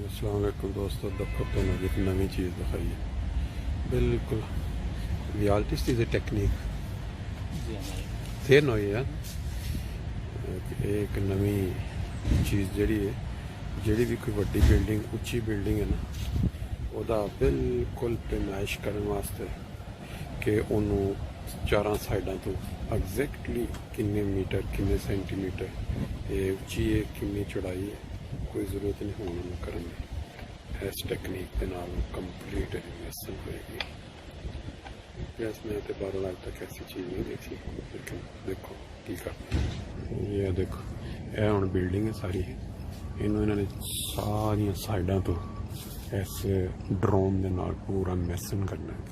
अस्सलाम वालेकुम दोस्तों, देखो तो मैं एक नवी चीज़ दिखाई है, बिल्कुल रियलिटी चीज़ टेक्निक थे नई है। एक नवी चीज़ जड़ी है, जड़ी भी कोई वड्डी बिल्डिंग उच्ची बिल्डिंग है ना, ਉਹਦਾ बिल्कुल पैमाइश करने वास्ते कि उन्होंने चारों साइडों तो एग्जैक्टली किन्ने मीटर किन्ने सेंटीमीटर ये उच्ची है किन्नी चौड़ाई है, कोई ज़रूरत नहीं होनी करने। इस टेक्निक के नाल कंप्लीट इन्वेस्टन होएगी। वैसे मैं तो बारों आज तक ऐसी चीज़ नहीं देखी, लेकिन देखो की करते। ये देखो यह हुण बिल्डिंग है सारी, इन्हों इन्होंने सारिया साइडों तो इस ड्रोन के नाल पूरा मैसन करना है।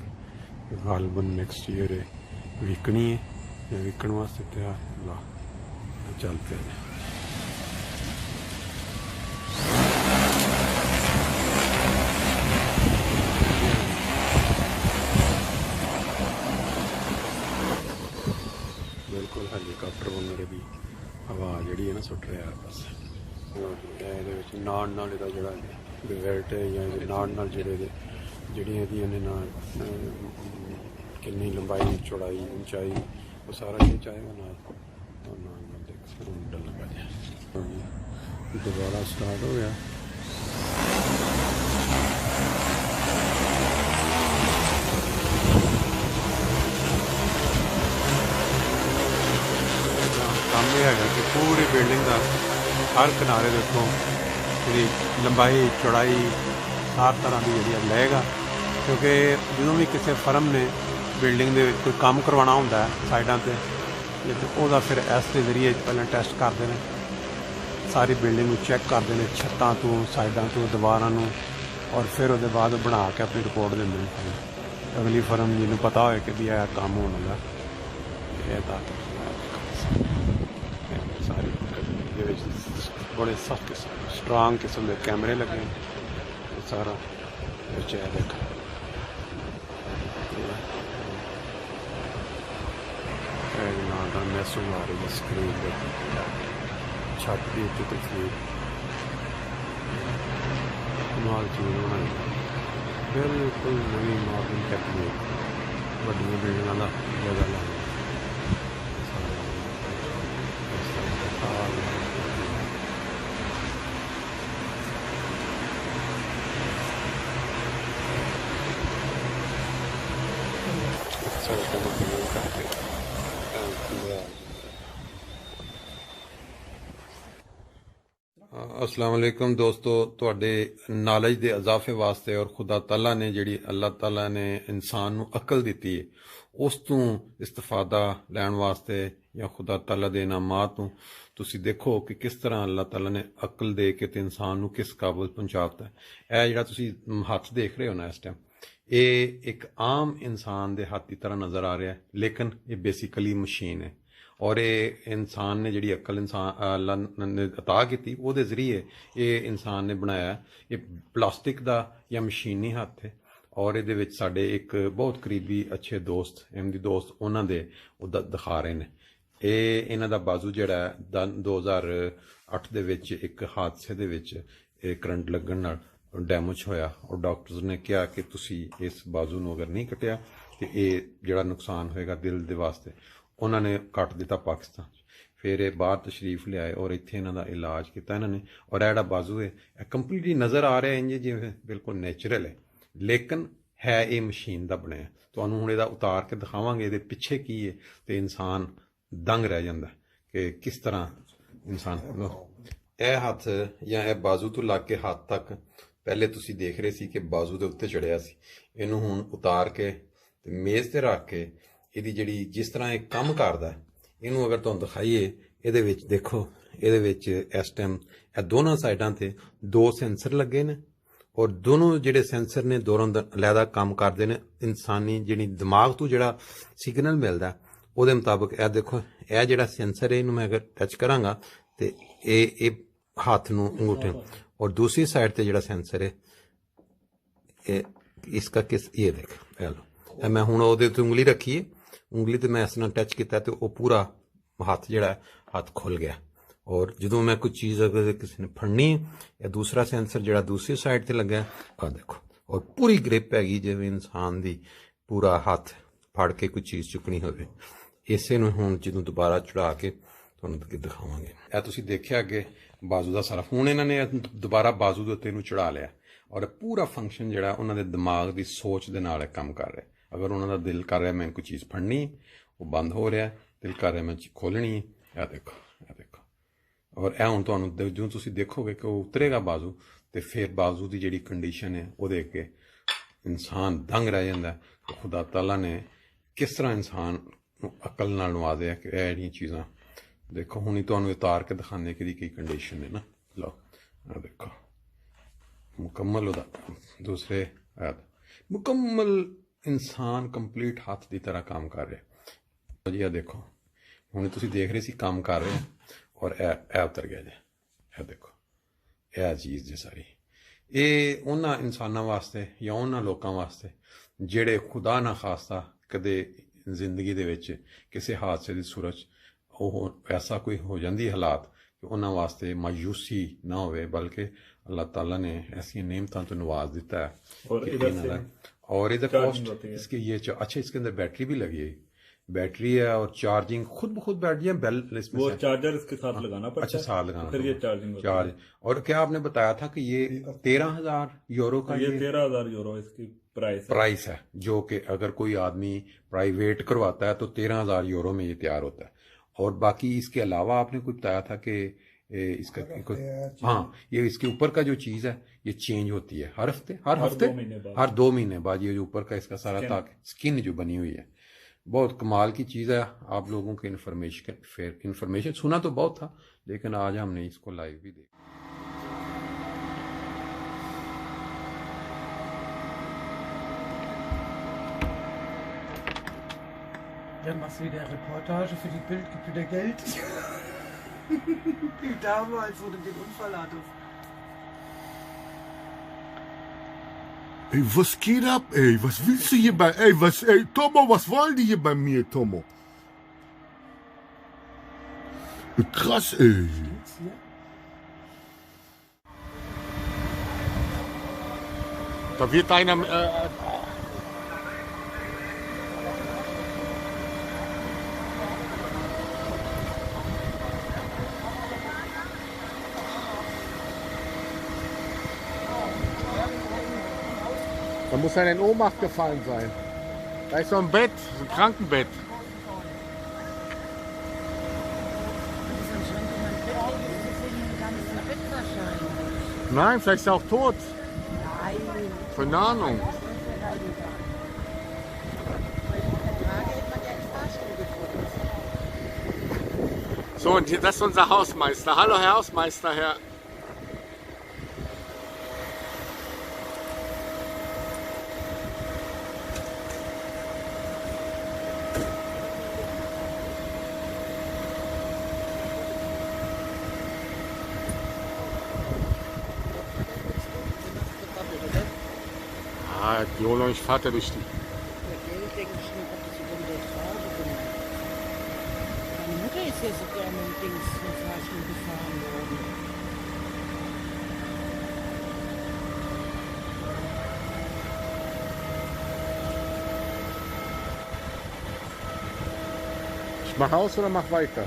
गालबन नैक्सट ईयर है विकनी है, या विकण वास्ते तैयार ला चल पे। बिल्कुल हेलीकॉप्टर वगैरह भी हवा जी है ना सुट रहा है बस। नाड़ नाल जोड़ा बेल्ट है या नाड़ नाल जड़ियाँ ने ना कितनी लंबाई चौड़ाई ऊंचाई वो सारा ये चाहेगा ना डर लगा जाए। दोबारा स्टार्ट हो गया। काम यह है कि पूरी बिल्डिंग का हर किनारे देखो पूरी लंबाई चौड़ाई हर तरह की जी लेगा, क्योंकि जो भी किसी फर्म ने बिल्डिंग के कोई काम करवाना होंगे साइडों पर, तो फिर इस जरिए पहले टेस्ट करते हैं, सारी बिल्डिंग चैक करते हैं छत्तां तो साइडों तो दीवारों, और फिर उसके बाद बना के अपनी रिपोर्ट देंगे अगली फर्म जिन्होंने पता हो कि भी यह काम होने लगा। सारी बड़े सख्त स्ट्रांग किस्म के कैमरे लगे सारा देखा। मैसूम आ रही है स्क्रीन पर छत की तस्वीर कमाल चीज़ बनाई, बिल्कुल नवी मॉडर्न टेक्निक वड्डियां बिल्डिंगां दा जगह ला अस्सलाम वालेकुम दोस्तों, तुहाडे नॉलेज के इजाफे वास्ते और खुदा ताला ने जिहड़ी अल्लाह ताला ने इंसान नूं अकल दिती है उस तों इस्तिफादा लैण वास्ते या खुदा ताला दे इनामात तों तुसीं देखो कि किस तरह अल्लाह ताला ने अकल दे के ते इंसान नूं किस काबिल पहुंचाता है। यह जिहड़ा तुसीं हत्थ देख रहे हो ना इस टाइम, ये एक आम इंसान दे हत्थ की तरह नज़र आ रहा है, लेकिन ये बेसिकली मशीन है। और ये इंसान ने जी अकल इंसान अल्लाह ने अता की वो जरिए ये इंसान ने बनाया। ये प्लास्टिक का या मशीनी हत्थ है, और ये साडे एक बहुत करीबी अच्छे दोस्त अहमदी दोस्त उन्होंने दिखा रहे हैं। ये इन्हां दा बाजू जिहड़ा 2008 दे विच एक हादसे दे विच करंट लगन नाल डैमेज होया, और डॉक्टर्स ने कहा कि तुसी इस बाजू नूं अगर नहीं कटिया तो ये जिहड़ा नुकसान होएगा दिल दे वास्ते। उन्होंने कट दिता पाकिस्तान, फिर ये बाहर तशरीफ ले आए और इत्थे इन्हां दा इलाज किया इन्होंने। और यह बाजू है कंप्लीटली नज़र आ रहा है इंज जिवें बिल्कुल नेचुरल है, लेकिन है ये मशीन का बनया। तुहानूं हुण इहदा उतार के दिखावांगे इहदे पिछे की है, तो इंसान दंग रह जाता कि किस तरह इंसान यह हत्थ या यह बाजू तो लग के हाथ तक पहले तुसी देख रहे सी कि बाजू के उत्ते चढ़िया सी, इनू हुण उतार के मेज़ ते रख के ਇਹਦੀ ਜਿਹੜੀ जिस तरह ये काम करता है इनू अगर तुहानूं दिखाइए, ਇਹਦੇ ਵਿੱਚ देखो ਇਹਦੇ ਵਿੱਚ इस टाइम ਇਹ दोनों साइडों ते दो सेंसर लगे ने, और दोनों ਜਿਹੜੇ सेंसर ने दोनों अलहदा काम करते हैं। इंसानी ਜਿਹੜੀ दिमाग तो ਜਿਹੜਾ सिग्नल मिलता ਉਹਦੇ मुताबिक ਇਹ देखो ਇਹ ਜਿਹੜਾ सेंसर है ਇਹਨੂੰ मैं अगर टच करांगा तो ये हाथ नूं अंगूठे, और दूसरी साइड ते ਜਿਹੜਾ सेंसर है इसका किस ये देख मैं हुण ਉਹਦੇ ते उंगली रखी है, उंगली तो मैं इस नाल टच किया तो वह पूरा हाथ जिहड़ा हाथ खुल गया, اور جدوں میں کوئی چیز اگر کسی نے پھڑنی یا دوسرا سینسر جڑا دوسری سائڈ تے لگا ہے دیکھو اور پوری گرپ हैगी ਜਿਵੇਂ ਇਨਸਾਨ ਦੀ ਪੂਰਾ ਹੱਥ ਫੜ ਕੇ ਕੋਈ ਚੀਜ਼ ਚੁੱਕਣੀ ਹੋਵੇ ਇਸੇ ਨੂੰ ਹੁਣ ਜਦੋਂ ਦੁਬਾਰਾ ਚੜਾ ਕੇ ਤੁਹਾਨੂੰ ਦਿਖਾਵਾਂਗੇ ਇਹ ਤੁਸੀਂ ਦੇਖਿਆ ਅੱਗੇ ਬਾਜ਼ੂ ਦਾ ਸਾਰਾ ਹੁਣ ਇਹਨਾਂ ਨੇ ਦੁਬਾਰਾ ਬਾਜ਼ੂ ਦੇ ਉੱਤੇ ਇਹਨੂੰ ਚੜਾ ਲਿਆ ਔਰ ਪੂਰਾ ਫੰਕਸ਼ਨ ਜਿਹੜਾ ਉਹਨਾਂ ਦੇ ਦਿਮਾਗ ਦੀ ਸੋਚ ਦੇ ਨਾਲ ਕੰਮ ਕਰ ਰਿਹਾ ਅਗਰ ਉਹਨਾਂ ਦਾ ਦਿਲ ਕਰ ਰਿਹਾ ਮੈਂ ਕੋਈ ਚੀਜ਼ ਫੜਨੀ ਉਹ ਬੰਦ ਹੋ ਰਿਹਾ ਦਿਲ ਕਰ ਰਿਹਾ ਮੈਂ ਖੋਲਣੀ ਇਹ ਦੇਖੋ ਔਰ ਇਹ ਹੁਣ ਤੁਹਾਨੂੰ ਜਦੋਂ ਤੁਸੀਂ ਦੇਖੋਗੇ ਕਿ ਉਹ ਉਤਰੇਗਾ ਬਾਜ਼ੂ ਤੇ ਫਿਰ ਬਾਜ਼ੂ ਦੀ ਜਿਹੜੀ ਕੰਡੀਸ਼ਨ ਹੈ ਉਹਦੇ ਅੱਗੇ ਇਨਸਾਨ ਦੰਗ ਰਹਿ ਜਾਂਦਾ ਕਿ ਖੁਦਾ ਤਾਲਾ ਨੇ ਕਿਸ ਤਰ੍ਹਾਂ ਇਨਸਾਨ ਨੂੰ ਅਕਲ ਨਾਲ ਨਵਾਜ਼ਿਆ ਕਿ ਇਹ ਜਿਹੜੀਆਂ ਚੀਜ਼ਾਂ ਦੇਖੋ ਹੁਣ ਹੀ ਤੁਹਾਨੂੰ ਉਤਾਰ ਕੇ ਦਿਖਾਉਂਦੇ ਕਿ ਇਹਦੀ ਕੀ ਕੰਡੀਸ਼ਨ ਹੈ ਨਾ ਲਓ ਇਹ ਦੇਖੋ ਮੁਕੰਮਲ ਉਹਦਾ ਦੂਸਰੇ ਮੁਕੰਮਲ ਇਨਸਾਨ ਕੰਪਲੀਟ ਹੱਥ ਦੀ ਤਰ੍ਹਾਂ ਕੰਮ ਕਰ ਰਿਹਾ ਜੀ ਇਹ ਦੇਖੋ ਹੁਣ ਤੁਸੀਂ ਦੇਖ ਰਹੇ ਸੀ ਕੰਮ ਕਰ ਰਹੇ ਔਰ ਇਹ ਉਤਰ ਗਿਆ ਜੀ ਇਹ ਦੇਖੋ ਇਹ ਚੀਜ਼ ਜੀ ਸਾਰੀ ਇਹ ਉਹਨਾਂ ਇਨਸਾਨਾਂ ਵਾਸਤੇ ਜਾਂ ਉਹਨਾਂ ਲੋਕਾਂ ਵਾਸਤੇ ਜਿਹੜੇ ਖੁਦਾ ਨਾ ਖਾਸਤਾ ਕਦੇ ਜ਼ਿੰਦਗੀ ਦੇ ਵਿੱਚ ਕਿਸੇ ਹਾਦਸੇ ਦੀ ਸੂਰਤ ਉਹ ਐਸਾ ਕੋਈ ਹੋ ਜਾਂਦੀ ਹਾਲਾਤ ਕਿ ਉਹਨਾਂ ਵਾਸਤੇ ਮਾਯੂਸੀ ਨਾ ਹੋਵੇ ਬਲਕਿ अल्लाह ताला ने ऐसी नेमतों तो नवाज देता है और इधर कॉस्ट इसके ये अच्छा इसके अंदर बैटरी भी लगी है बैटरी है और चार्जिंग खुद ब खुद बैटरी है बेल इसमें वो चार्जर इसके साथ लगाना पड़ता है अच्छा साथ लगाना फिर ये चार्ज और क्या आपने बताया था कि ये 13,000 यूरो का ये 13,000 यूरो इसकी प्राइस है जो कि अगर कोई आदमी प्राइवेट करवाता है तो 13,000 यूरो में ये तैयार होता है और बाकी इसके अलावा आपने कुछ बताया था कि इसका हाँ ये इसके ऊपर का जो चीज़ है ये चेंज होती है हर हफ्ते हर 2 महीने बाद ये जो ऊपर का इसका सारा ताक स्किन जो बनी हुई है बहुत कमाल की चीज़ है आप लोगों के इन्फॉर्मेशन सुना तो बहुत था लेकिन आज हमने इसको लाइव भी देखा Ja, machst du wieder Reportage für die Bild, gibt wieder Geld. Wie damals, wo du den Unfall hattest. Ey, was geht ab, ey? Was willst du hier bei... Ey, Tomo, was wollen die hier bei mir, Tomo? Krass, ey. Da wird einer... Da muss einer in Ohnmacht gefallen sein. Da ist so ein Bett, so ein Krankenbett. Nein, vielleicht ist er auch tot. Nein. Keine Ahnung. So, und hier, das ist unser Hausmeister. Hallo, Herr Hausmeister, Herr. Die holen euch Vater durch die. Geld denke ich nicht, ob das über die Straße kommt. Meine Mutter ist ja sogar mit dem Dings mit Fahrstuhl gefahren worden. Ich mach aus oder mach weiter?